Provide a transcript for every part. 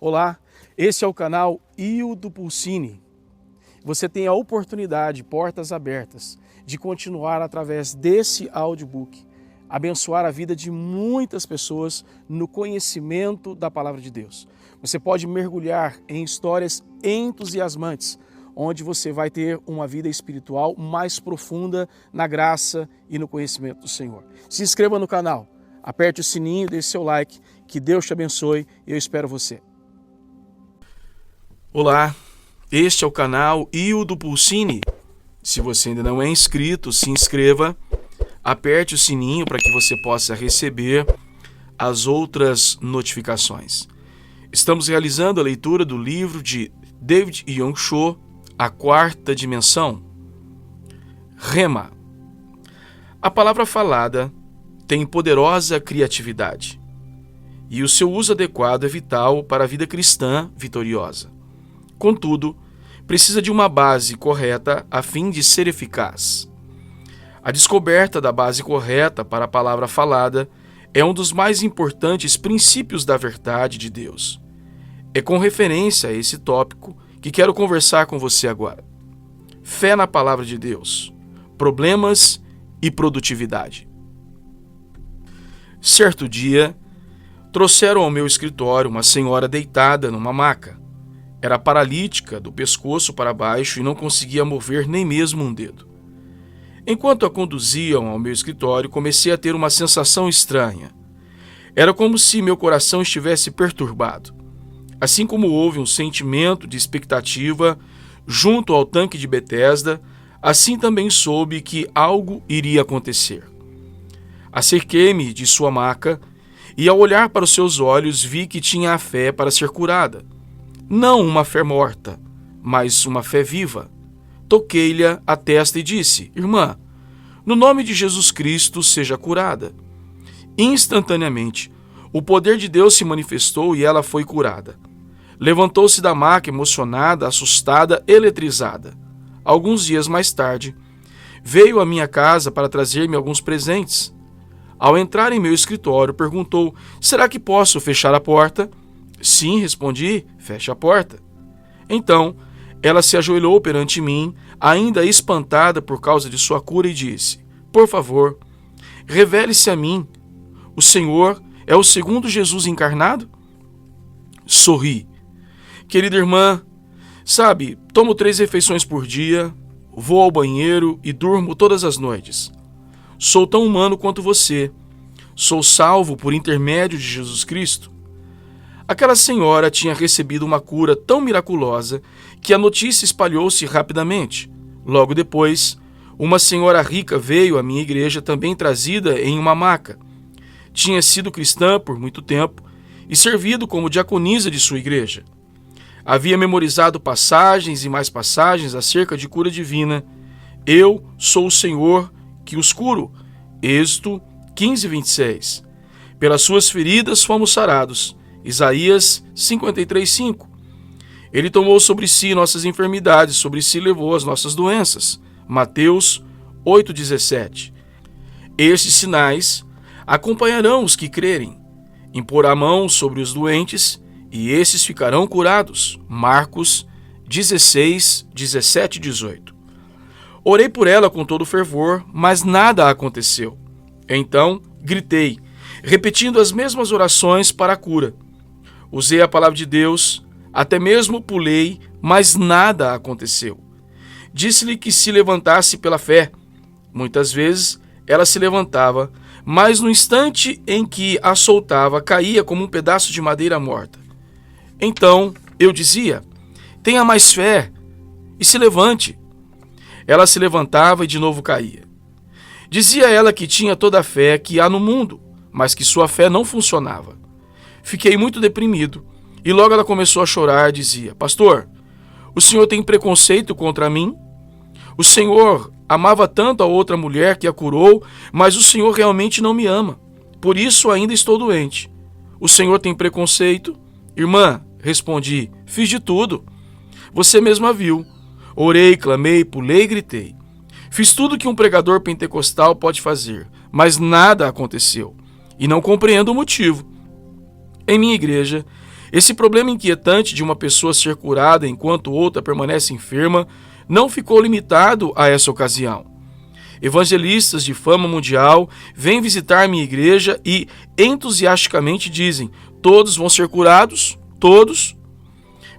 Olá, esse é o canal Ildo Pulcini. Você tem a oportunidade, portas abertas, de continuar através desse audiobook, abençoar a vida de muitas pessoas no conhecimento da Palavra de Deus. Você pode mergulhar em histórias entusiasmantes, onde você vai ter uma vida espiritual mais profunda na graça e no conhecimento do Senhor. Se inscreva no canal, aperte o sininho, deixe seu like, que Deus te abençoe e eu espero você. Olá, este é o canal Ildo Pulcini. Se você ainda não é inscrito, se inscreva, aperte o sininho para que você possa receber as outras notificações. Estamos realizando a leitura do livro de David Yong Cho, A Quarta Dimensão. Rema. A palavra falada tem poderosa criatividade e o seu uso adequado é vital para a vida cristã vitoriosa. Contudo, precisa de uma base correta a fim de ser eficaz. A descoberta da base correta para a palavra falada é um dos mais importantes princípios da verdade de Deus. É com referência a esse tópico que quero conversar com você agora. Fé na palavra de Deus, problemas e produtividade. Certo dia, trouxeram ao meu escritório uma senhora deitada numa maca. Era paralítica do pescoço para baixo e não conseguia mover nem mesmo um dedo. Enquanto a conduziam ao meu escritório, comecei a ter uma sensação estranha. Era como se meu coração estivesse perturbado. Assim como houve um sentimento de expectativa junto ao tanque de Betesda, assim também soube que algo iria acontecer. Acerquei-me de sua maca e, ao olhar para os seus olhos, vi que tinha a fé para ser curada. Não uma fé morta, mas uma fé viva. Toquei-lhe a testa e disse: Irmã, no nome de Jesus Cristo, seja curada. Instantaneamente, o poder de Deus se manifestou e ela foi curada. Levantou-se da maca emocionada, assustada, eletrizada. Alguns dias mais tarde, veio à minha casa para trazer-me alguns presentes. Ao entrar em meu escritório, perguntou: será que posso fechar a porta? Sim, respondi, feche a porta. Então, ela se ajoelhou perante mim, ainda espantada por causa de sua cura, e disse: por favor, revele-se a mim. O Senhor é o segundo Jesus encarnado? Sorri. Querida irmã, sabe, tomo 3 refeições por dia, vou ao banheiro e durmo todas as noites. Sou tão humano quanto você. Sou salvo por intermédio de Jesus Cristo. Aquela senhora tinha recebido uma cura tão miraculosa que a notícia espalhou-se rapidamente. Logo depois, uma senhora rica veio à minha igreja, também trazida em uma maca. Tinha sido cristã por muito tempo e servido como diaconisa de sua igreja. Havia memorizado passagens e mais passagens acerca de cura divina. Eu sou o Senhor que os curo. Êxodo 15:26. Pelas suas feridas fomos sarados. Isaías 53:5. Ele tomou sobre si nossas enfermidades, sobre si levou as nossas doenças. Mateus 8:17. Estes sinais acompanharão os que crerem. Imporá a mão sobre os doentes e esses ficarão curados. Marcos 16:17 e 18. Orei por ela com todo fervor, mas nada aconteceu. Então gritei, repetindo as mesmas orações para a cura. Usei a palavra de Deus, até mesmo pulei, mas nada aconteceu. Disse-lhe que se levantasse pela fé. Muitas vezes ela se levantava, mas no instante em que a soltava, caía como um pedaço de madeira morta. Então eu dizia: tenha mais fé e se levante. Ela se levantava e de novo caía. Dizia ela que tinha toda a fé que há no mundo, mas que sua fé não funcionava. Fiquei muito deprimido e logo ela começou a chorar. Dizia: pastor, o senhor tem preconceito contra mim? O senhor amava tanto a outra mulher que a curou, mas o senhor realmente não me ama. Por isso ainda estou doente. O senhor tem preconceito? Irmã, respondi, fiz de tudo. Você mesma viu. Orei, clamei, pulei e gritei. Fiz tudo que um pregador pentecostal pode fazer, mas nada aconteceu. E não compreendo o motivo. Em minha igreja, Esse problema inquietante de uma pessoa ser curada enquanto outra permanece enferma não ficou limitado a essa ocasião. Evangelistas de fama mundial vêm visitar minha igreja e entusiasticamente dizem: todos vão ser curados, todos.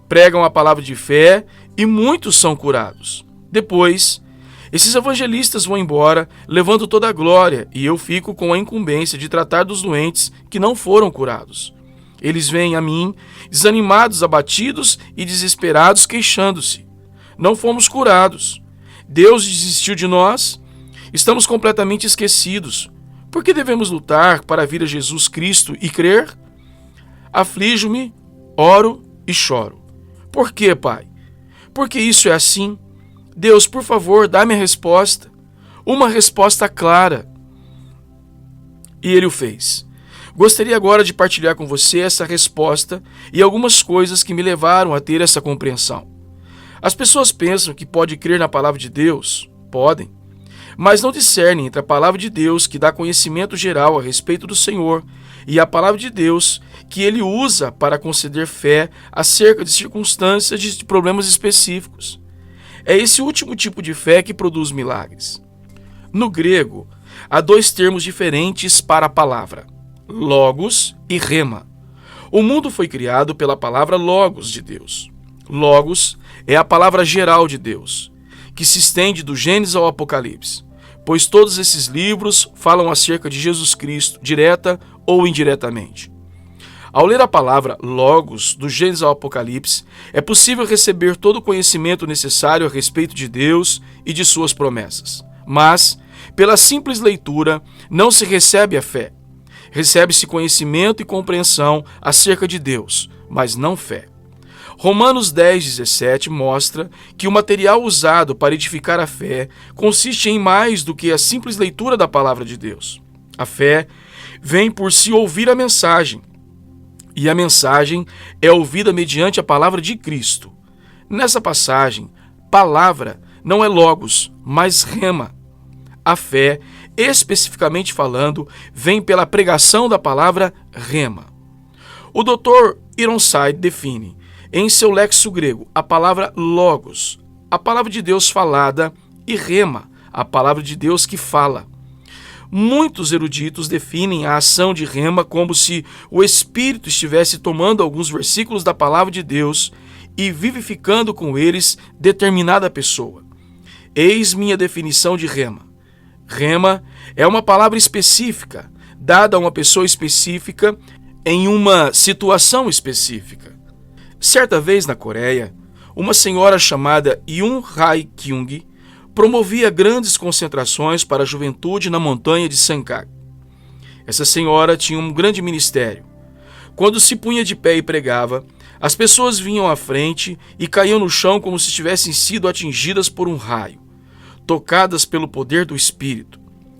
Pregam a palavra de fé e muitos são curados. Depois, esses evangelistas vão embora, levando toda a glória, e eu fico com a incumbência de tratar dos doentes que não foram curados. Eles vêm a mim, desanimados, abatidos e desesperados, queixando-se: não fomos curados. Deus desistiu de nós. Estamos completamente esquecidos. Por que devemos lutar para vir a Jesus Cristo e crer? Aflijo-me, oro e choro. Por quê, Pai? Porque isso é assim? Deus, por favor, dá-me a resposta. Uma resposta clara. E ele o fez. Gostaria agora de partilhar com você essa resposta e algumas coisas que me levaram a ter essa compreensão. As pessoas pensam que pode crer na palavra de Deus. Podem. Mas não discernem entre a palavra de Deus, que dá conhecimento geral a respeito do Senhor, e a palavra de Deus, que ele usa para conceder fé acerca de circunstâncias de problemas específicos. É esse último tipo de fé que produz milagres. No grego, há dois termos diferentes para a palavra: logos e rema. O mundo foi criado pela palavra logos de Deus. Logos é a palavra geral de Deus, que se estende do Gênesis ao Apocalipse, pois todos esses livros falam acerca de Jesus Cristo, direta ou indiretamente. Ao ler a palavra logos, do Gênesis ao Apocalipse, é possível receber todo o conhecimento necessário a respeito de Deus e de suas promessas. Mas, pela simples leitura, não se recebe a fé. Recebe-se conhecimento e compreensão acerca de Deus, mas não fé. Romanos 10:17 mostra que o material usado para edificar a fé consiste em mais do que a simples leitura da palavra de Deus. A fé vem por se ouvir a mensagem, e a mensagem é ouvida mediante a palavra de Cristo. Nessa passagem, palavra não é logos, mas rema. A fé, especificamente falando, vem pela pregação da palavra rema. O Dr. Ironside define, em seu léxico grego, a palavra logos, a palavra de Deus falada, e rema, a palavra de Deus que fala. Muitos eruditos definem a ação de rema como se o Espírito estivesse tomando alguns versículos da palavra de Deus e vivificando com eles determinada pessoa. Eis minha definição de rema. Rema é uma palavra específica, dada a uma pessoa específica em uma situação específica. Certa vez na Coreia, uma senhora chamada Yoon Hae-kyung promovia grandes concentrações para a juventude na montanha de Sankak. Essa senhora tinha um grande ministério. Quando se punha de pé e pregava, as pessoas vinham à frente e caíam no chão como se tivessem sido atingidas por um raio, tocadas pelo poder do Espírito.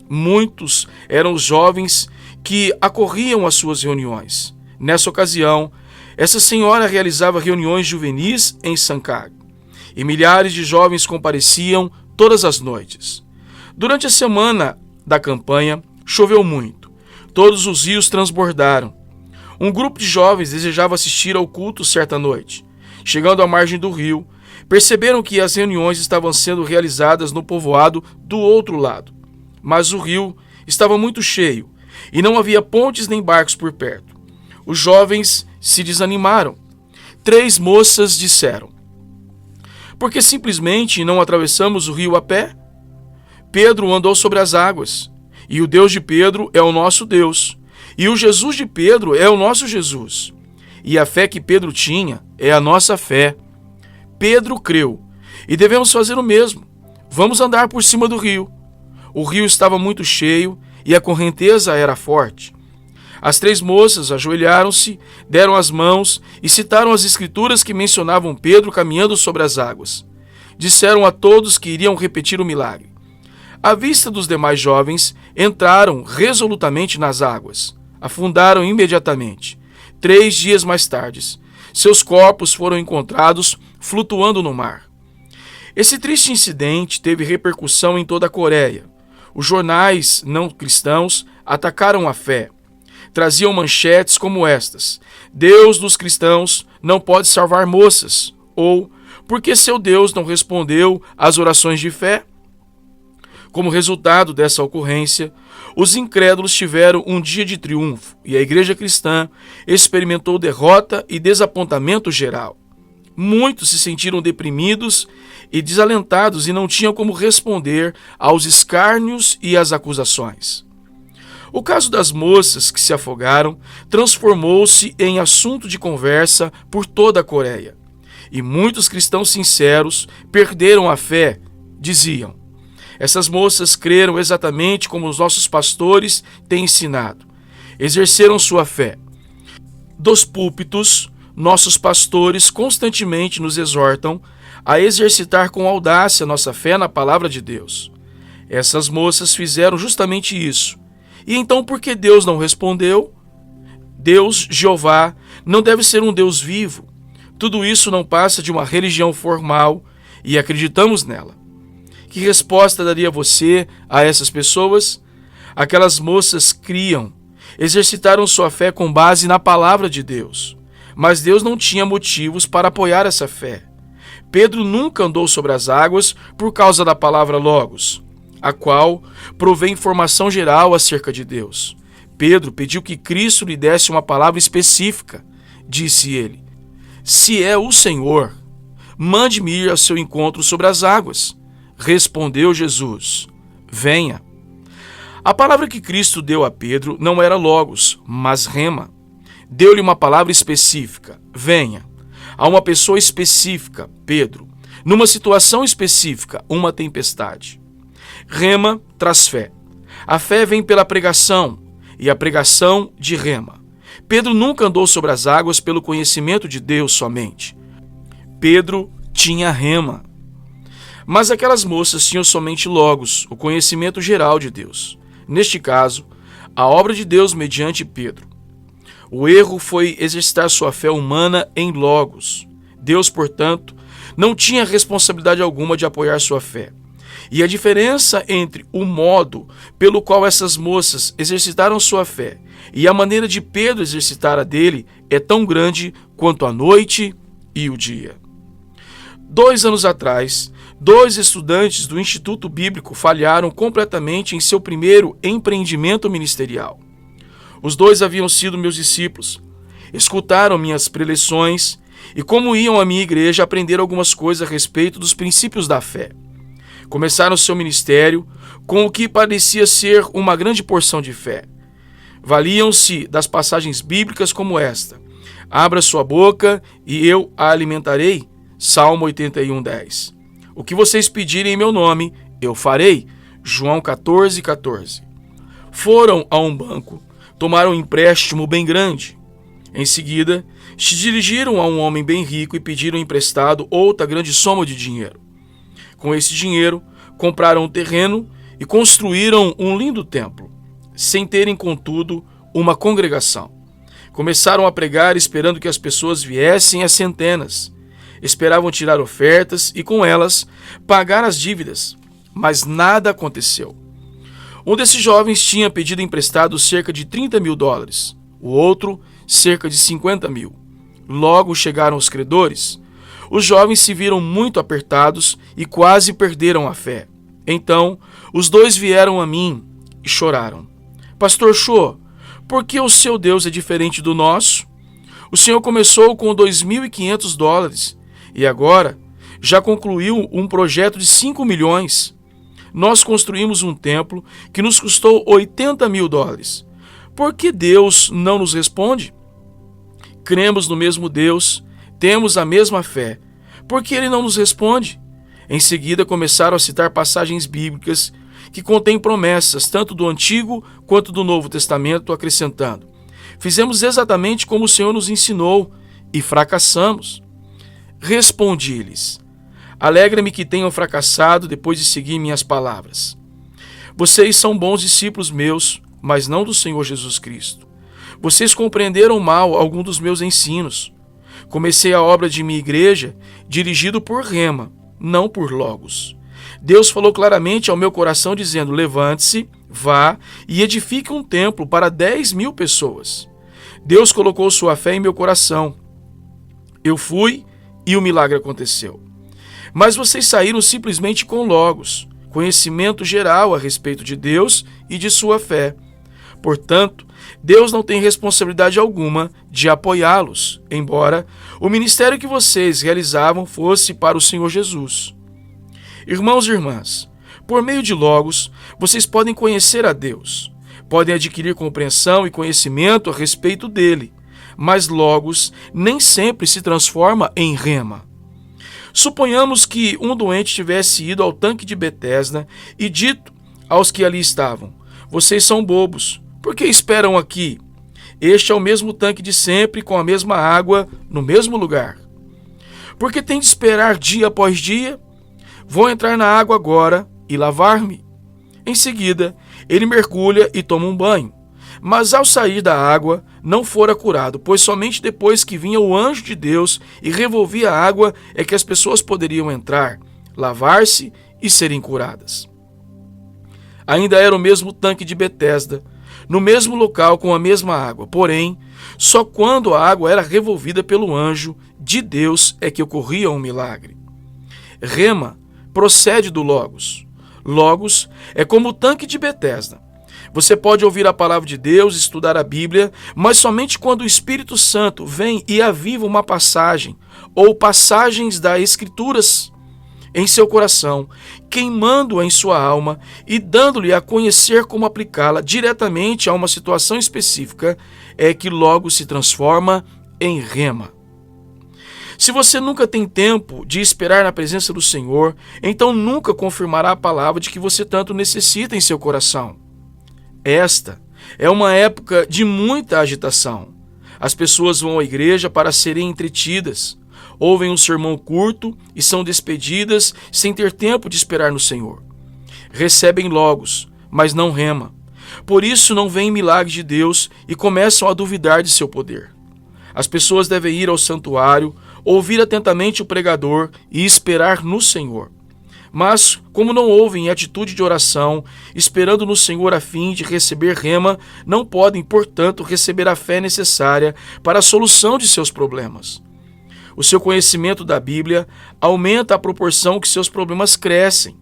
Muitos eram os jovens que acorriam às suas reuniões. Nessa ocasião, essa senhora realizava reuniões juvenis em Sankak, e milhares de jovens compareciam todas as noites. Durante a semana da campanha, choveu muito. Todos os rios transbordaram. Um grupo de jovens desejava assistir ao culto certa noite. Chegando à margem do rio, perceberam que as reuniões estavam sendo realizadas no povoado do outro lado. Mas o rio estava muito cheio e não havia pontes nem barcos por perto. Os jovens se desanimaram. 3 moças disseram: por que simplesmente não atravessamos o rio a pé? Pedro andou sobre as águas, e o Deus de Pedro é o nosso Deus, e o Jesus de Pedro é o nosso Jesus. E a fé que Pedro tinha é a nossa fé. Pedro creu, e devemos fazer o mesmo. Vamos andar por cima do rio. O rio estava muito cheio, e a correnteza era forte. As 3 moças ajoelharam-se, deram as mãos e citaram as escrituras que mencionavam Pedro caminhando sobre as águas. Disseram a todos que iriam repetir o milagre. À vista dos demais jovens, entraram resolutamente nas águas. Afundaram imediatamente. 3 dias mais tarde, seus corpos foram encontrados flutuando no mar. Esse triste incidente teve repercussão em toda a Coreia. Os jornais não cristãos atacaram a fé. traziam manchetes como estas: Deus dos cristãos não pode salvar moças, ou por que seu Deus não respondeu às orações de fé? Como resultado dessa ocorrência, os incrédulos tiveram um dia de triunfo e a igreja cristã experimentou derrota e desapontamento geral. Muitos se sentiram deprimidos e desalentados e não tinham como responder aos escárnios e às acusações. O caso das moças que se afogaram transformou-se em assunto de conversa por toda a Coreia. E muitos cristãos sinceros perderam a fé, diziam: essas moças creram exatamente como os nossos pastores têm ensinado. Exerceram sua fé. Dos púlpitos, nossos pastores constantemente nos exortam a exercitar com audácia nossa fé na palavra de Deus. Essas moças fizeram justamente isso. E então por que Deus não respondeu? Deus, Jeová, não deve ser um Deus vivo. Tudo isso não passa de uma religião formal e acreditamos nela. Que resposta daria você a essas pessoas? Aquelas moças criam, exercitaram sua fé com base na palavra de Deus. Mas Deus não tinha motivos para apoiar essa fé. Pedro nunca andou sobre as águas por causa da palavra Logos, a qual provém informação geral acerca de Deus. Pedro pediu que Cristo lhe desse uma palavra específica. Disse ele: se é o Senhor, mande-me ir ao seu encontro sobre as águas. Respondeu Jesus: venha. A palavra que Cristo deu a Pedro não era Logos, mas Rema. Deu-lhe uma palavra específica: venha. A uma pessoa específica: Pedro. Numa situação específica: uma tempestade. Rema traz fé. A fé vem pela pregação, e a pregação de Rema. Pedro nunca andou sobre as águas pelo conhecimento de Deus somente. Pedro tinha Rema. Mas aquelas moças tinham somente Logos, o conhecimento geral de Deus. Neste caso, a obra de Deus mediante Pedro. O erro foi exercitar sua fé humana em Logos. Deus, portanto, não tinha responsabilidade alguma de apoiar sua fé. E a diferença entre o modo pelo qual essas moças exercitaram sua fé e a maneira de Pedro exercitar a dele é tão grande quanto a noite e o dia. 2 anos atrás, 2 estudantes do Instituto Bíblico falharam completamente em seu primeiro empreendimento ministerial. Os 2 haviam sido meus discípulos, escutaram minhas preleções e, como iam à minha igreja, aprenderam algumas coisas a respeito dos princípios da fé. Começaram seu ministério com o que parecia ser uma grande porção de fé. Valiam-se das passagens bíblicas como esta: abra sua boca e eu a alimentarei. Salmo 81:10. O que vocês pedirem em meu nome, eu farei. João 14:14. Foram a um banco, tomaram um empréstimo bem grande. Em seguida, se dirigiram a um homem bem rico e pediram emprestado outra grande soma de dinheiro. Com esse dinheiro, compraram um terreno e construíram um lindo templo, sem terem, contudo, uma congregação. Começaram a pregar esperando que as pessoas viessem a centenas. Esperavam tirar ofertas e, com elas, pagar as dívidas, mas nada aconteceu. Um desses jovens tinha pedido emprestado cerca de $30.000, o outro cerca de 50 mil. Logo chegaram os credores. Os jovens se viram muito apertados e quase perderam a fé. Então, os 2 vieram a mim e choraram. Pastor Cho, por que o seu Deus é diferente do nosso? O senhor começou com $2.500 e agora já concluiu um projeto de 5 milhões. Nós construímos um templo que nos custou $80.000. Por que Deus não nos responde? Cremos no mesmo Deus, temos a mesma fé. Por que ele não nos responde? Em seguida começaram a citar passagens bíblicas que contêm promessas tanto do Antigo quanto do Novo Testamento, acrescentando: fizemos exatamente como o Senhor nos ensinou e fracassamos. Respondi-lhes: alegra-me que tenham fracassado depois de seguir minhas palavras. Vocês são bons discípulos meus, mas não do Senhor Jesus Cristo. Vocês compreenderam mal algum dos meus ensinos. Comecei a obra de minha igreja dirigido por Rema, não por Logos. Deus falou claramente ao meu coração dizendo: levante-se, Vá e edifique um templo para 10.000 pessoas. Deus colocou sua fé em meu coração. Eu fui e o milagre aconteceu. Mas vocês saíram simplesmente com logos, conhecimento geral a respeito de Deus e de sua fé. Portanto, Deus não tem responsabilidade alguma de apoiá-los, embora o ministério que vocês realizavam fosse para o Senhor Jesus. Irmãos e irmãs, por meio de logos, vocês podem conhecer a Deus, podem adquirir compreensão e conhecimento a respeito dele, mas logos nem sempre se transforma em rema. Suponhamos que um doente tivesse ido ao tanque de Betesda e dito aos que ali estavam: vocês são bobos, por que esperam aqui? Este é o mesmo tanque de sempre, com a mesma água, no mesmo lugar. Por que tem de esperar dia após dia? Vou entrar na água agora e lavar-me. Em seguida, ele mergulha e toma um banho. Mas ao sair da água, não fora curado, pois somente depois que vinha o anjo de Deus e revolvia a água é que as pessoas poderiam entrar, lavar-se e serem curadas. Ainda era o mesmo tanque de Betesda, no mesmo local com a mesma água, porém, só quando a água era revolvida pelo anjo de Deus é que ocorria um milagre. Rema procede do Logos. Logos é como o tanque de Betesda. Você pode ouvir a palavra de Deus, estudar a Bíblia, mas somente quando o Espírito Santo vem e aviva uma passagem ou passagens das Escrituras em seu coração, queimando-a em sua alma e dando-lhe a conhecer como aplicá-la diretamente a uma situação específica, é que logo se transforma em rema. Se você nunca tem tempo de esperar na presença do Senhor, então nunca confirmará a palavra de que você tanto necessita em seu coração. Esta é uma época de muita agitação. As pessoas vão à igreja para serem entretidas, ouvem um sermão curto e são despedidas sem ter tempo de esperar no Senhor. Recebem logos, mas não rema. Por isso não veem milagres de Deus e começam a duvidar de seu poder. As pessoas devem ir ao santuário, ouvir atentamente o pregador e esperar no Senhor. Mas, como não ouvem em atitude de oração, esperando no Senhor a fim de receber rema, não podem, portanto, receber a fé necessária para a solução de seus problemas. O seu conhecimento da Bíblia aumenta à proporção que seus problemas crescem.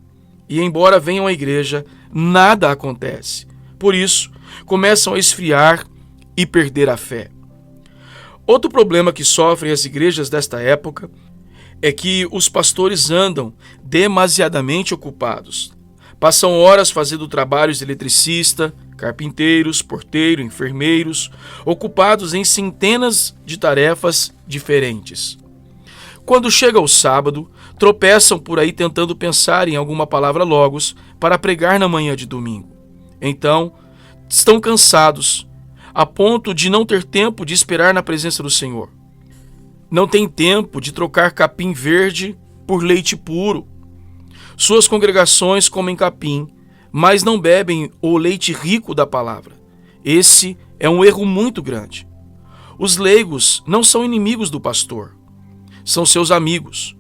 E, embora venham à igreja, nada acontece. Por isso, começam a esfriar e perder a fé. Outro problema que sofrem as igrejas desta época é que os pastores andam demasiadamente ocupados. Passam horas fazendo trabalhos de eletricista, carpinteiros, porteiro, enfermeiros, ocupados em centenas de tarefas diferentes. Quando chega o sábado, tropeçam por aí tentando pensar em alguma palavra logos para pregar na manhã de domingo. Então, estão cansados, a ponto de não ter tempo de esperar na presença do Senhor. Não tem tempo de trocar capim verde por leite puro. Suas congregações comem capim, mas não bebem o leite rico da palavra. Esse é um erro muito grande. Os leigos não são inimigos do pastor, são seus amigos.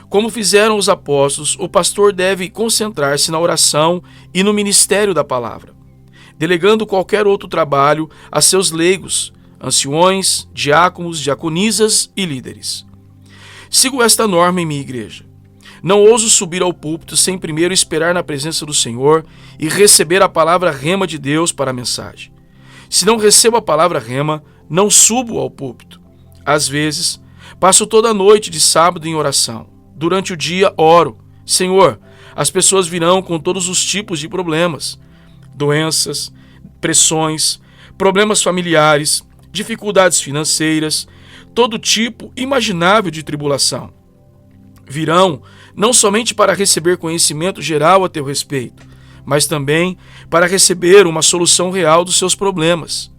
Como fizeram os apóstolos, o pastor deve concentrar-se na oração e no ministério da palavra, delegando qualquer outro trabalho a seus leigos, anciões, diáconos, diaconisas e líderes. Sigo esta norma em minha igreja. Não ouso subir ao púlpito sem primeiro esperar na presença do Senhor e receber a palavra rema de Deus para a mensagem. Se não recebo a palavra rema, não subo ao púlpito. Às vezes, passo toda a noite de sábado em oração. Durante o dia, oro. Senhor, as pessoas virão com todos os tipos de problemas. Doenças, pressões, problemas familiares, dificuldades financeiras, todo tipo imaginável de tribulação. Virão não somente para receber conhecimento geral a teu respeito, mas também para receber uma solução real dos seus problemas.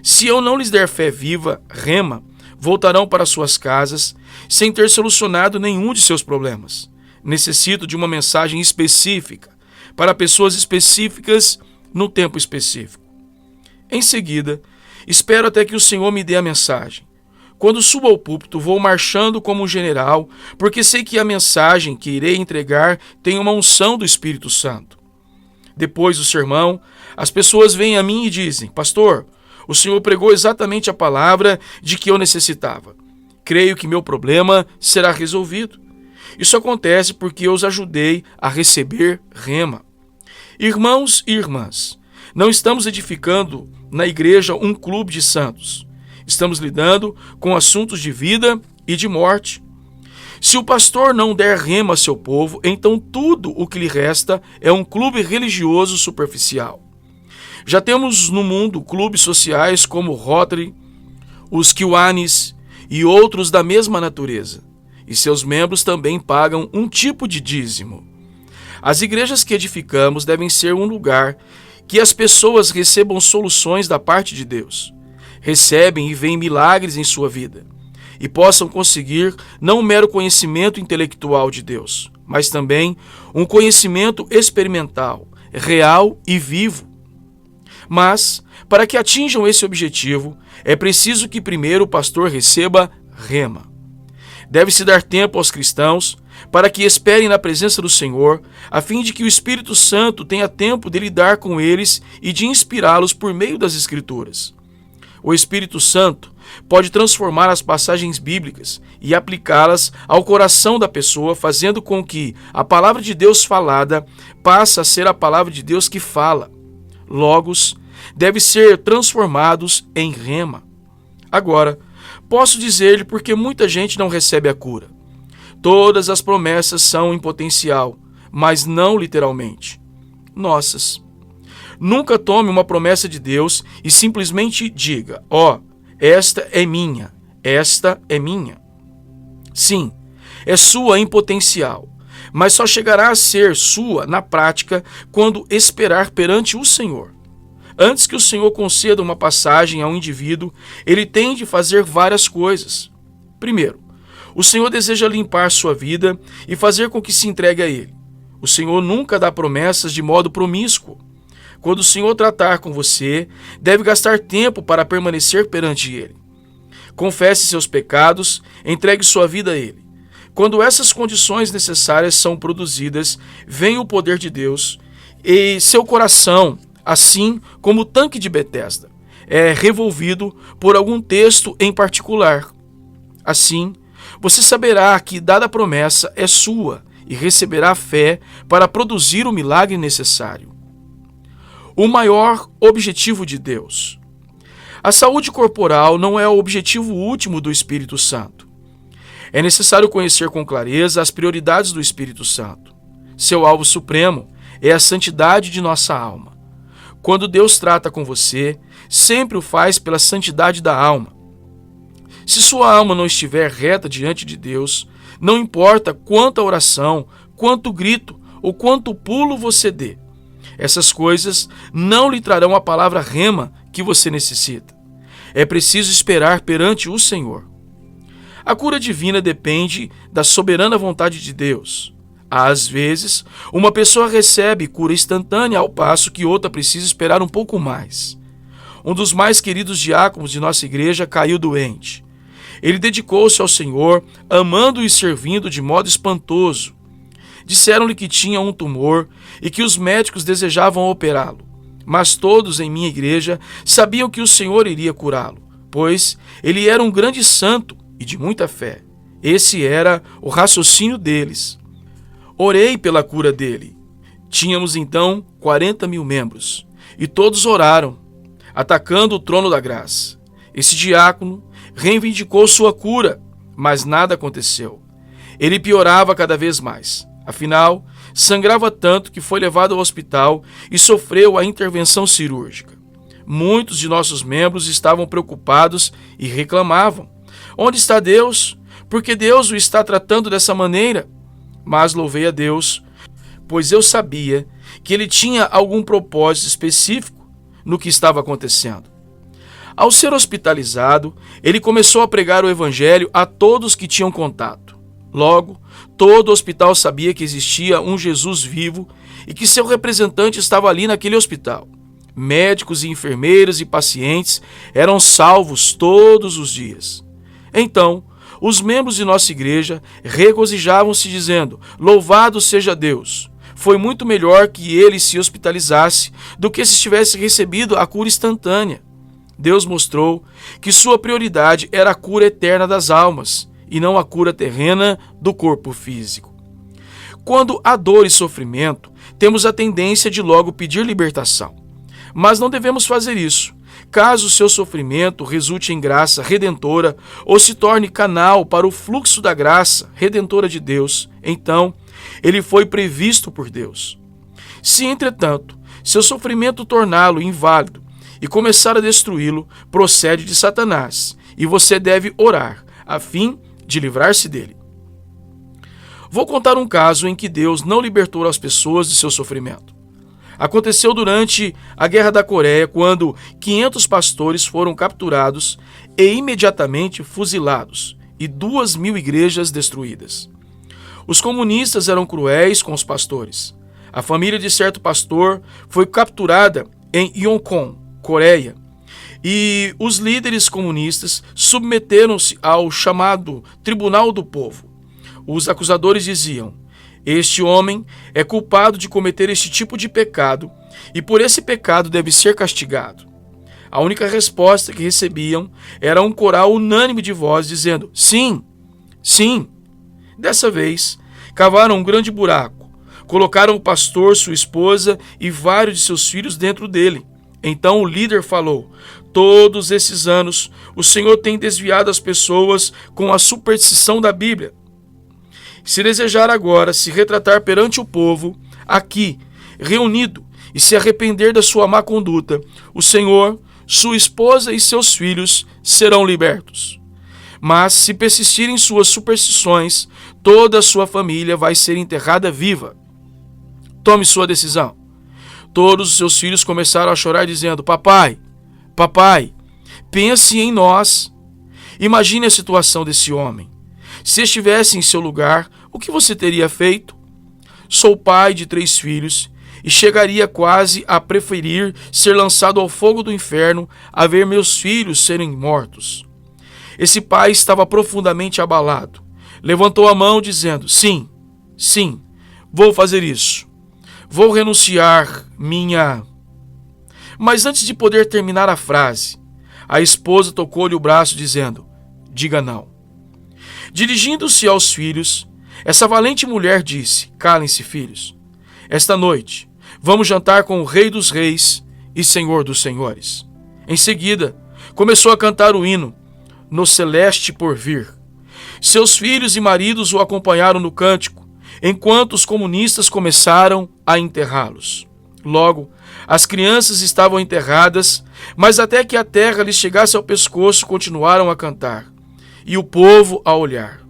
Se eu não lhes der fé viva, rema, voltarão para suas casas sem ter solucionado nenhum de seus problemas. Necessito de uma mensagem específica, para pessoas específicas, no tempo específico. Em seguida, espero até que o Senhor me dê a mensagem. Quando subo ao púlpito, vou marchando como um general, porque sei que a mensagem que irei entregar tem uma unção do Espírito Santo. Depois do sermão, as pessoas vêm a mim e dizem: pastor, o senhor pregou exatamente a palavra de que eu necessitava. Creio que meu problema será resolvido. Isso acontece porque eu os ajudei a receber rema. Irmãos e irmãs, não estamos edificando na igreja um clube de santos. Estamos lidando com assuntos de vida e de morte. Se o pastor não der rema a seu povo, então tudo o que lhe resta é um clube religioso superficial. Já temos no mundo clubes sociais como o Rotary, os Kiwanis e outros da mesma natureza, e seus membros também pagam um tipo de dízimo. As igrejas que edificamos devem ser um lugar que as pessoas recebam soluções da parte de Deus, recebem e veem milagres em sua vida, e possam conseguir não um mero conhecimento intelectual de Deus, mas também um conhecimento experimental, real e vivo. Mas, para que atinjam esse objetivo, é preciso que primeiro o pastor receba rema. Deve-se dar tempo aos cristãos para que esperem na presença do Senhor, a fim de que o Espírito Santo tenha tempo de lidar com eles e de inspirá-los por meio das Escrituras. O Espírito Santo pode transformar as passagens bíblicas e aplicá-las ao coração da pessoa, fazendo com que a palavra de Deus falada passe a ser a palavra de Deus que fala. Logos deve ser transformados em rema. Agora, posso dizer-lhe porque muita gente não recebe a cura. Todas as promessas são em potencial, mas não literalmente. Nossas. Nunca tome uma promessa de Deus e simplesmente diga: ó, esta é minha, esta é minha. Sim, é sua em potencial, mas só chegará a ser sua na prática quando esperar perante o Senhor. Antes que o Senhor conceda uma passagem a um indivíduo, ele tem de fazer várias coisas. Primeiro, o Senhor deseja limpar sua vida e fazer com que se entregue a Ele. O Senhor nunca dá promessas de modo promíscuo. Quando o Senhor tratar com você, deve gastar tempo para permanecer perante Ele. Confesse seus pecados, entregue sua vida a Ele. Quando essas condições necessárias são produzidas, vem o poder de Deus e seu coração, assim como o tanque de Betesda, é revolvido por algum texto em particular. Assim, você saberá que dada promessa é sua e receberá fé para produzir o milagre necessário. O maior objetivo de Deus. A saúde corporal não é o objetivo último do Espírito Santo. É necessário conhecer com clareza as prioridades do Espírito Santo. Seu alvo supremo é a santidade de nossa alma. Quando Deus trata com você, sempre o faz pela santidade da alma. Se sua alma não estiver reta diante de Deus, não importa quanta oração, quanto grito ou quanto pulo você dê, essas coisas não lhe trarão a palavra rema que você necessita. É preciso esperar perante o Senhor. A cura divina depende da soberana vontade de Deus. Às vezes, uma pessoa recebe cura instantânea ao passo que outra precisa esperar um pouco mais. Um dos mais queridos diáconos de nossa igreja caiu doente. Ele dedicou-se ao Senhor, amando e servindo de modo espantoso. Disseram-lhe que tinha um tumor e que os médicos desejavam operá-lo. Mas todos em minha igreja sabiam que o Senhor iria curá-lo, pois ele era um grande santo e de muita fé. Esse era o raciocínio deles. Orei pela cura dele. Tínhamos então 40.000 membros, e todos oraram, atacando o trono da graça. Esse diácono reivindicou sua cura, mas nada aconteceu. Ele piorava cada vez mais. Afinal, sangrava tanto que foi levado ao hospital e sofreu a intervenção cirúrgica. Muitos de nossos membros estavam preocupados e reclamavam: onde está Deus? Por que Deus o está tratando dessa maneira? Mas louvei a Deus, pois eu sabia que ele tinha algum propósito específico no que estava acontecendo. Ao ser hospitalizado, ele começou a pregar o evangelho a todos que tinham contato. Logo, todo o hospital sabia que existia um Jesus vivo e que seu representante estava ali naquele hospital. Médicos e enfermeiros e pacientes eram salvos todos os dias. Então, os membros de nossa igreja regozijavam-se dizendo: louvado seja Deus, foi muito melhor que ele se hospitalizasse do que se tivesse recebido a cura instantânea. Deus mostrou que sua prioridade era a cura eterna das almas e não a cura terrena do corpo físico. Quando há dor e sofrimento, temos a tendência de logo pedir libertação. Mas não devemos fazer isso. Caso o seu sofrimento resulte em graça redentora ou se torne canal para o fluxo da graça redentora de Deus, então ele foi previsto por Deus. Se, entretanto, seu sofrimento torná-lo inválido e começar a destruí-lo, procede de Satanás, e você deve orar, a fim de livrar-se dele. Vou contar um caso em que Deus não libertou as pessoas de seu sofrimento. Aconteceu durante a Guerra da Coreia, quando 500 pastores foram capturados e imediatamente fuzilados, e 2.000 igrejas destruídas. Os comunistas eram cruéis com os pastores. A família de certo pastor foi capturada em Yongkong, Coreia, e os líderes comunistas submeteram-se ao chamado Tribunal do Povo. Os acusadores diziam: este homem é culpado de cometer este tipo de pecado e por esse pecado deve ser castigado. A única resposta que recebiam era um coral unânime de vozes dizendo: sim, sim. Dessa vez, cavaram um grande buraco, colocaram o pastor, sua esposa e vários de seus filhos dentro dele. Então o líder falou: todos esses anos o Senhor tem desviado as pessoas com a superstição da Bíblia. Se desejar agora se retratar perante o povo, aqui, reunido, e se arrepender da sua má conduta, o Senhor, sua esposa e seus filhos serão libertos. Mas se persistirem suas superstições, toda a sua família vai ser enterrada viva. Tome sua decisão. Todos os seus filhos começaram a chorar dizendo: papai, papai, pense em nós. Imagine a situação desse homem. Se estivesse em seu lugar, o que você teria feito? Sou pai de 3 filhos e chegaria quase a preferir ser lançado ao fogo do inferno a ver meus filhos serem mortos. Esse pai estava profundamente abalado. Levantou a mão dizendo: sim, sim, vou fazer isso. Vou renunciar minha... Mas antes de poder terminar a frase, a esposa tocou-lhe o braço dizendo: diga não. Dirigindo-se aos filhos, essa valente mulher disse: calem-se, filhos. Esta noite, vamos jantar com o Rei dos Reis e Senhor dos Senhores. Em seguida, começou a cantar o hino No Celeste Porvir. Seus filhos e maridos o acompanharam no cântico, enquanto os comunistas começaram a enterrá-los. Logo, as crianças estavam enterradas, mas até que a terra lhes chegasse ao pescoço, continuaram a cantar, e o povo a olhar.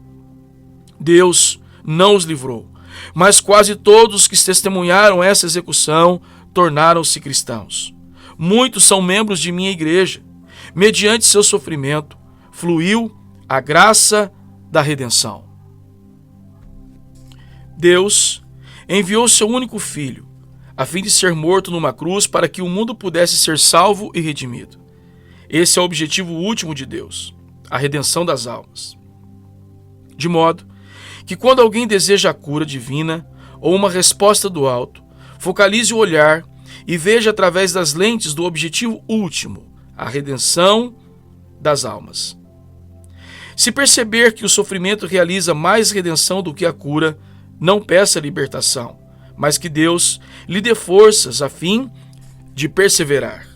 Deus não os livrou, mas quase todos que testemunharam essa execução tornaram-se cristãos. Muitos são membros de minha igreja. Mediante seu sofrimento, fluiu a graça da redenção. Deus enviou seu único filho, a fim de ser morto numa cruz para que o mundo pudesse ser salvo e redimido. Esse é o objetivo último de Deus, a redenção das almas. De modo que quando alguém deseja a cura divina ou uma resposta do alto, focalize o olhar e veja através das lentes do objetivo último, a redenção das almas. Se perceber que o sofrimento realiza mais redenção do que a cura, não peça libertação, mas que Deus lhe dê forças a fim de perseverar.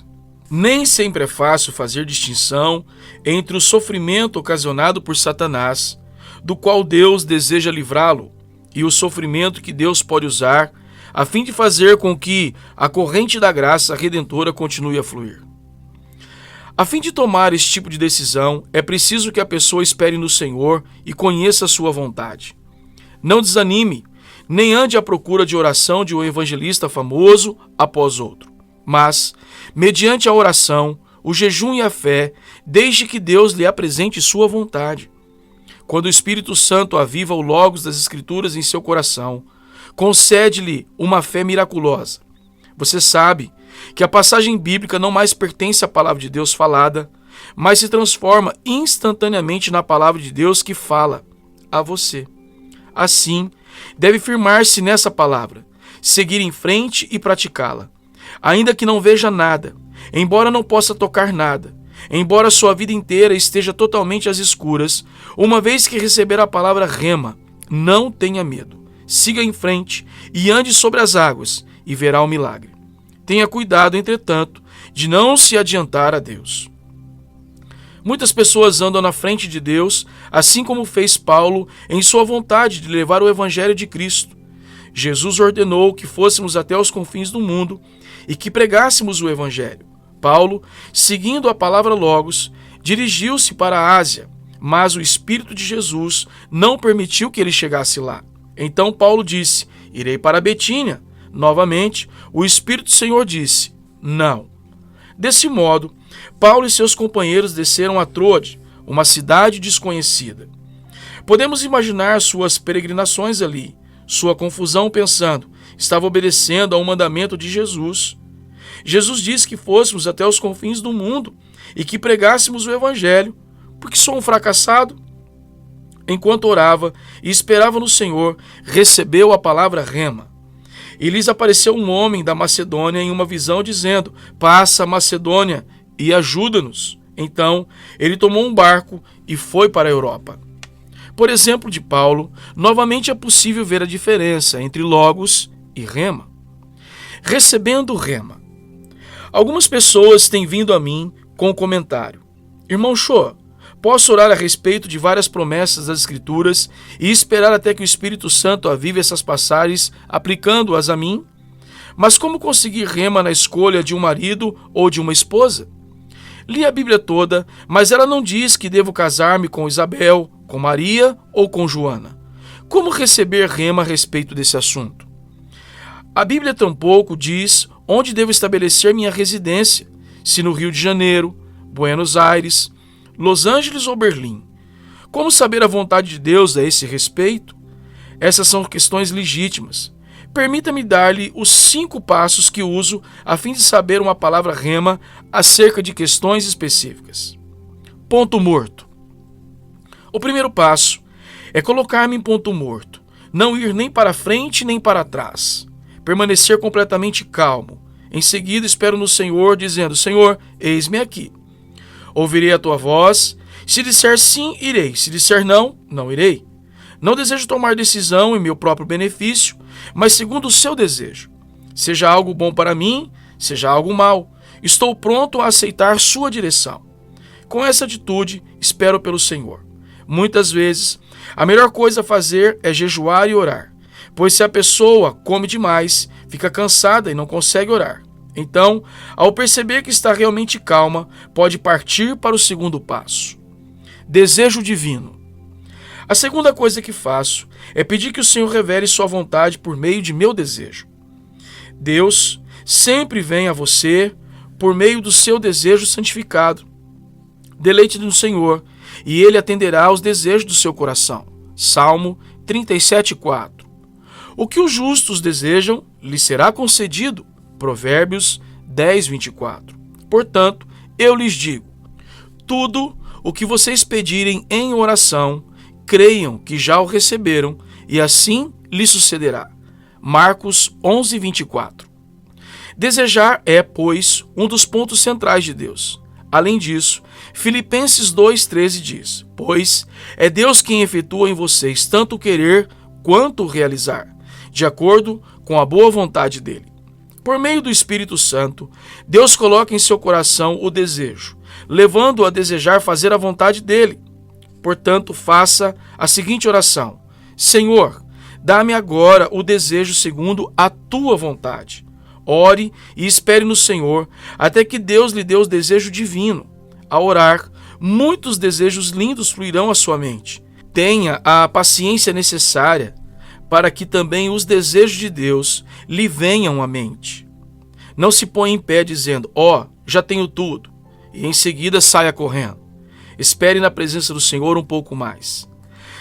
Nem sempre é fácil fazer distinção entre o sofrimento ocasionado por Satanás, do qual Deus deseja livrá-lo, e o sofrimento que Deus pode usar a fim de fazer com que a corrente da graça redentora continue a fluir. A fim de tomar esse tipo de decisão, é preciso que a pessoa espere no Senhor e conheça a sua vontade. Não desanime, nem ande à procura de oração de um evangelista famoso após outro. Mas, mediante a oração, o jejum e a fé, deixe que Deus lhe apresente sua vontade. Quando o Espírito Santo aviva o logos das Escrituras em seu coração, concede-lhe uma fé miraculosa. Você sabe que a passagem bíblica não mais pertence à palavra de Deus falada, mas se transforma instantaneamente na palavra de Deus que fala a você. Assim, deve firmar-se nessa palavra, seguir em frente e praticá-la. Ainda que não veja nada, embora não possa tocar nada, embora sua vida inteira esteja totalmente às escuras, uma vez que receber a palavra rema, não tenha medo. Siga em frente e ande sobre as águas e verá o milagre. Tenha cuidado, entretanto, de não se adiantar a Deus. Muitas pessoas andam na frente de Deus, assim como fez Paulo em sua vontade de levar o Evangelho de Cristo. Jesus ordenou que fôssemos até os confins do mundo e que pregássemos o Evangelho. Paulo, seguindo a palavra Logos, dirigiu-se para a Ásia, mas o Espírito de Jesus não permitiu que ele chegasse lá. Então Paulo disse: irei para Betínia. Novamente, o Espírito do Senhor disse: não. Desse modo, Paulo e seus companheiros desceram a Troade, uma cidade desconhecida. Podemos imaginar suas peregrinações ali, sua confusão pensando: estava obedecendo a um mandamento de Jesus. Jesus disse que fôssemos até os confins do mundo e que pregássemos o Evangelho. Porque sou um fracassado? Enquanto orava e esperava no Senhor, recebeu a palavra rema. E lhes apareceu um homem da Macedônia em uma visão, dizendo: passa a Macedônia e ajuda-nos. Então, ele tomou um barco e foi para a Europa. Por exemplo de Paulo, novamente é possível ver a diferença entre Logos e rema. Recebendo rema. Algumas pessoas têm vindo a mim com o comentário: irmão Cho, posso orar a respeito de várias promessas das Escrituras e esperar até que o Espírito Santo avive essas passagens, aplicando-as a mim? Mas como conseguir rema na escolha de um marido ou de uma esposa? Li a Bíblia toda, mas ela não diz que devo casar-me com Isabel, com Maria ou com Joana. Como receber rema a respeito desse assunto? A Bíblia tampouco diz onde devo estabelecer minha residência, se no Rio de Janeiro, Buenos Aires, Los Angeles ou Berlim. Como saber a vontade de Deus a esse respeito? Essas são questões legítimas. Permita-me dar-lhe os 5 passos que uso a fim de saber uma palavra rema acerca de questões específicas. Ponto morto. O primeiro passo é colocar-me em ponto morto, não ir nem para frente nem para trás, permanecer completamente calmo. Em seguida espero no Senhor, dizendo: Senhor, eis-me aqui. Ouvirei a tua voz. Se disser sim, irei. Se disser não, não irei. Não desejo tomar decisão em meu próprio benefício, mas segundo o seu desejo. Seja algo bom para mim, seja algo mau, estou pronto a aceitar sua direção. Com essa atitude, espero pelo Senhor. Muitas vezes, a melhor coisa a fazer é jejuar e orar, pois se a pessoa come demais, fica cansada e não consegue orar. Então, ao perceber que está realmente calma, pode partir para o segundo passo. Desejo divino. A segunda coisa que faço é pedir que o Senhor revele sua vontade por meio de meu desejo. Deus sempre vem a você por meio do seu desejo santificado. Deleite no Senhor e Ele atenderá aos desejos do seu coração. Salmo 37:4. O que os justos desejam, lhes será concedido. Provérbios 10:24. Portanto, eu lhes digo: tudo o que vocês pedirem em oração, creiam que já o receberam, e assim lhes sucederá. Marcos 11:24. Desejar é, pois, um dos pontos centrais de Deus. Além disso, Filipenses 2:13 diz: pois é Deus quem efetua em vocês tanto o querer quanto o realizar, de acordo com a boa vontade dele. Por meio do Espírito Santo, Deus coloca em seu coração o desejo, levando-o a desejar fazer a vontade dele. Portanto, faça a seguinte oração: Senhor, dá-me agora o desejo segundo a tua vontade. Ore e espere no Senhor até que Deus lhe dê o desejo divino. Ao orar, muitos desejos lindos fluirão à sua mente. Tenha a paciência necessária para que também os desejos de Deus lhe venham à mente. Não se ponha em pé dizendo: já tenho tudo, e em seguida saia correndo. Espere na presença do Senhor um pouco mais.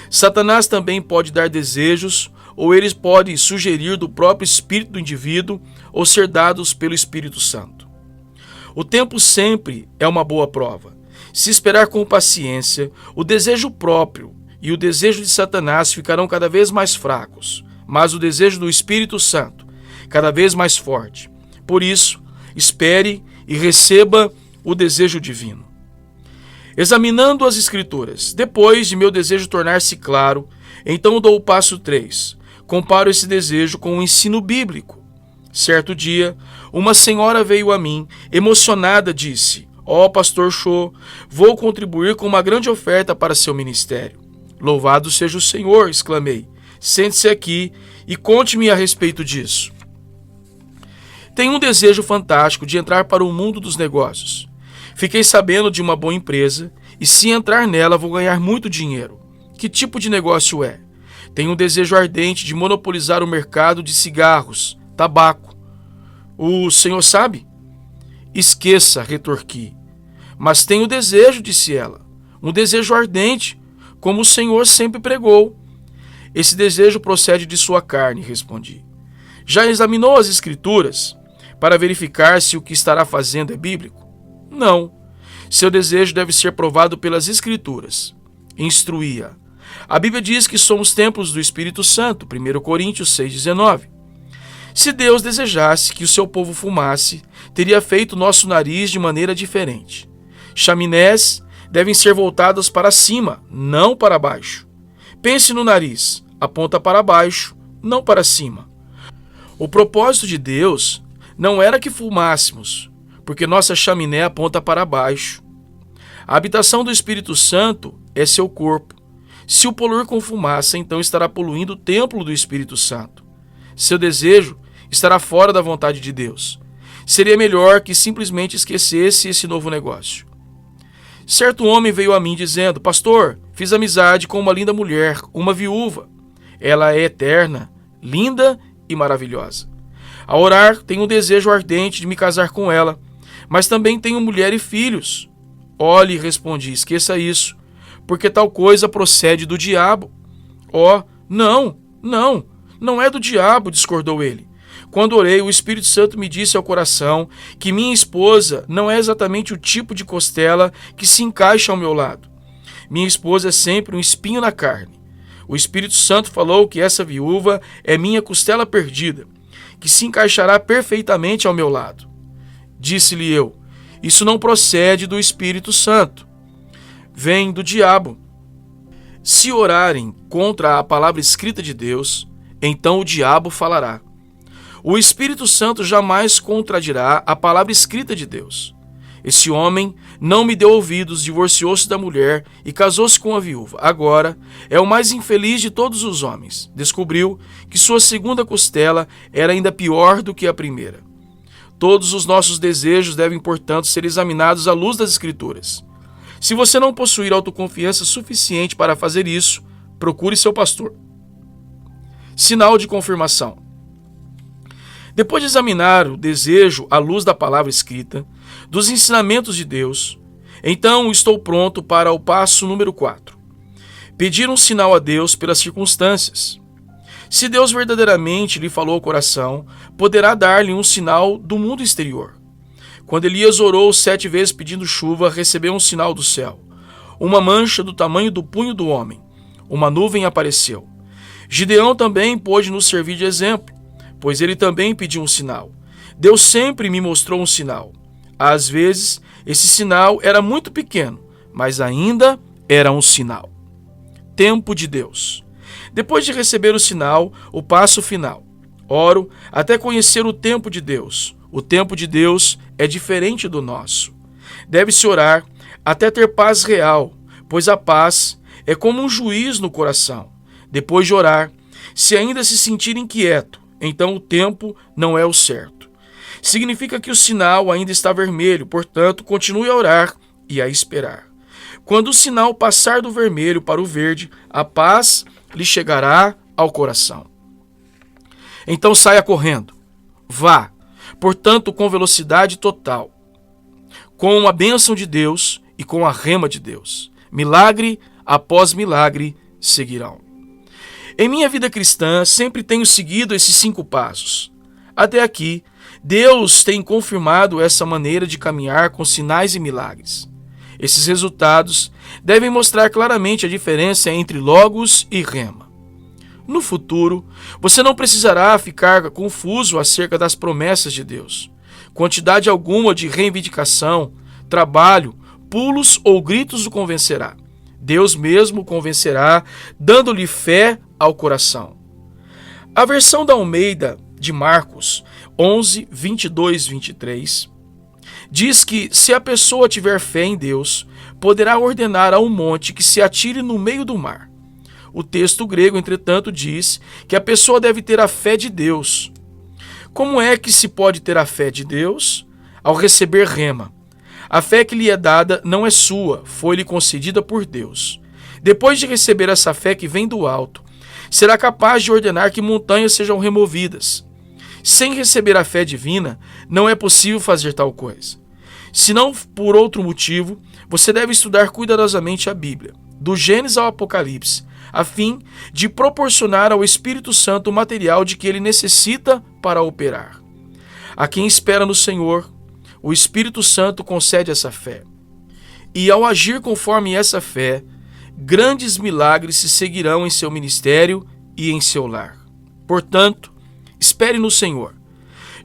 Satanás também pode dar desejos, ou ele pode sugerir do próprio espírito do indivíduo, ou ser dados pelo Espírito Santo. O tempo sempre é uma boa prova. Se esperar com paciência, o desejo próprio e o desejo de Satanás ficarão cada vez mais fracos, mas o desejo do Espírito Santo cada vez mais forte. Por isso, espere e receba o desejo divino. Examinando as Escrituras, depois de meu desejo tornar-se claro, então dou o passo 3. Comparo esse desejo com o ensino bíblico. Certo dia, uma senhora veio a mim, emocionada, disse: Ó, pastor Cho, vou contribuir com uma grande oferta para seu ministério. Louvado seja o Senhor, exclamei. Sente-se aqui e conte-me a respeito disso. Tenho um desejo fantástico de entrar para o mundo dos negócios. Fiquei sabendo de uma boa empresa e, se entrar nela, vou ganhar muito dinheiro. Que tipo de negócio é? Tenho um desejo ardente de monopolizar o mercado de cigarros, tabaco. O senhor sabe? Esqueça, retorqui. Mas tenho desejo, disse ela. Um desejo ardente, como o senhor sempre pregou. Esse desejo procede de sua carne, respondi. Já examinou as Escrituras para verificar se o que estará fazendo é bíblico? Não. Seu desejo deve ser provado pelas Escrituras. Instruía. A Bíblia diz que somos templos do Espírito Santo, 1 Coríntios 6,19. Se Deus desejasse que o seu povo fumasse, teria feito nosso nariz de maneira diferente. Chaminés devem ser voltadas para cima, não para baixo. Pense no nariz, aponta para baixo, não para cima. O propósito de Deus não era que fumássemos, porque nossa chaminé aponta para baixo. A habitação do Espírito Santo é seu corpo. Se o poluir com fumaça, então estará poluindo o templo do Espírito Santo. Seu desejo estará fora da vontade de Deus. Seria melhor que simplesmente esquecesse esse novo negócio. Certo homem veio a mim dizendo: Pastor, fiz amizade com uma linda mulher, uma viúva. Ela é eterna, linda e maravilhosa. Ao orar, tenho um desejo ardente de me casar com ela, mas também tenho mulher e filhos. Olhe, respondi, esqueça isso, porque tal coisa procede do diabo. Não é do diabo, discordou ele. Quando orei, o Espírito Santo me disse ao coração que minha esposa não é exatamente o tipo de costela que se encaixa ao meu lado. Minha esposa é sempre um espinho na carne. O Espírito Santo falou que essa viúva é minha costela perdida, que se encaixará perfeitamente ao meu lado. Disse-lhe eu: isso não procede do Espírito Santo. Vem do diabo. Se orarem contra a palavra escrita de Deus, então o diabo falará. O Espírito Santo jamais contradirá a palavra escrita de Deus. Esse homem não me deu ouvidos, divorciou-se da mulher e casou-se com a viúva. Agora é o mais infeliz de todos os homens. Descobriu que sua segunda costela era ainda pior do que a primeira. Todos os nossos desejos devem, portanto, ser examinados à luz das Escrituras. Se você não possuir autoconfiança suficiente para fazer isso, procure seu pastor. Sinal de confirmação. Depois de examinar o desejo à luz da palavra escrita, dos ensinamentos de Deus, então estou pronto para o passo número 4. Pedir um sinal a Deus pelas circunstâncias. Se Deus verdadeiramente lhe falou ao coração, poderá dar-lhe um sinal do mundo exterior. Quando Elias orou 7 vezes pedindo chuva, recebeu um sinal do céu. Uma mancha do tamanho do punho do homem. Uma nuvem apareceu. Gideão também pôde nos servir de exemplo, pois ele também pediu um sinal. Deus sempre me mostrou um sinal. Às vezes, esse sinal era muito pequeno, mas ainda era um sinal. Tempo de Deus. Depois de receber o sinal, o passo final. Oro até conhecer o tempo de Deus. O tempo de Deus é diferente do nosso. Deve-se orar até ter paz real, pois a paz é como um juiz no coração. Depois de orar, se ainda se sentir inquieto, então o tempo não é o certo. Significa que o sinal ainda está vermelho, portanto, continue a orar e a esperar. Quando o sinal passar do vermelho para o verde, a paz lhe chegará ao coração. Então saia correndo. Vá, portanto, com velocidade total, com a bênção de Deus e com a rema de Deus. Milagre após milagre seguirão. Em minha vida cristã, sempre tenho seguido esses 5 passos. Até aqui, Deus tem confirmado essa maneira de caminhar com sinais e milagres. Esses resultados devem mostrar claramente a diferença entre logos e rema. No futuro, você não precisará ficar confuso acerca das promessas de Deus. Quantidade alguma de reivindicação, trabalho, pulos ou gritos o convencerá. Deus mesmo o convencerá, dando-lhe fé ao coração. A versão da Almeida de Marcos 11, 22, 23 diz que se a pessoa tiver fé em Deus, poderá ordenar a um monte que se atire no meio do mar. O texto grego, entretanto, diz que a pessoa deve ter a fé de Deus. Como é que se pode ter a fé de Deus? Ao receber rema. A fé que lhe é dada não é sua, foi-lhe concedida por Deus. Depois de receber essa fé que vem do alto, será capaz de ordenar que montanhas sejam removidas. Sem receber a fé divina, não é possível fazer tal coisa. Se não por outro motivo, você deve estudar cuidadosamente a Bíblia, do Gênesis ao Apocalipse, a fim de proporcionar ao Espírito Santo o material de que ele necessita para operar. A quem espera no Senhor, o Espírito Santo concede essa fé. E ao agir conforme essa fé, grandes milagres se seguirão em seu ministério e em seu lar. Portanto, espere no Senhor.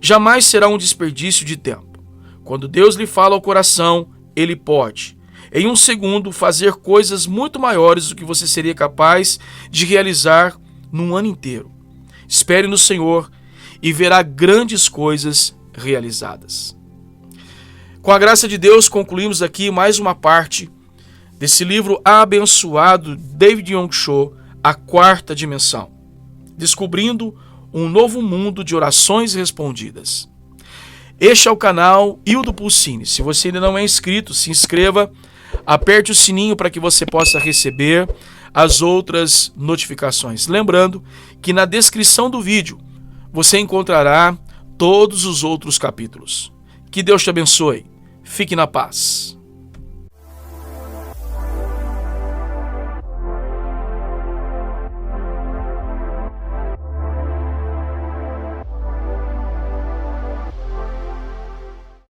Jamais será um desperdício de tempo. Quando Deus lhe fala ao coração, ele pode, em um segundo, fazer coisas muito maiores do que você seria capaz de realizar num ano inteiro. Espere no Senhor e verá grandes coisas realizadas. Com a graça de Deus, concluímos aqui mais uma parte desse livro abençoado David Yong Cho, A Quarta Dimensão, descobrindo um novo mundo de orações respondidas. Este é o canal Hildo Pulcini. Se você ainda não é inscrito, se inscreva, aperte o sininho para que você possa receber as outras notificações. Lembrando que na descrição do vídeo você encontrará todos os outros capítulos. Que Deus te abençoe. Fique na paz.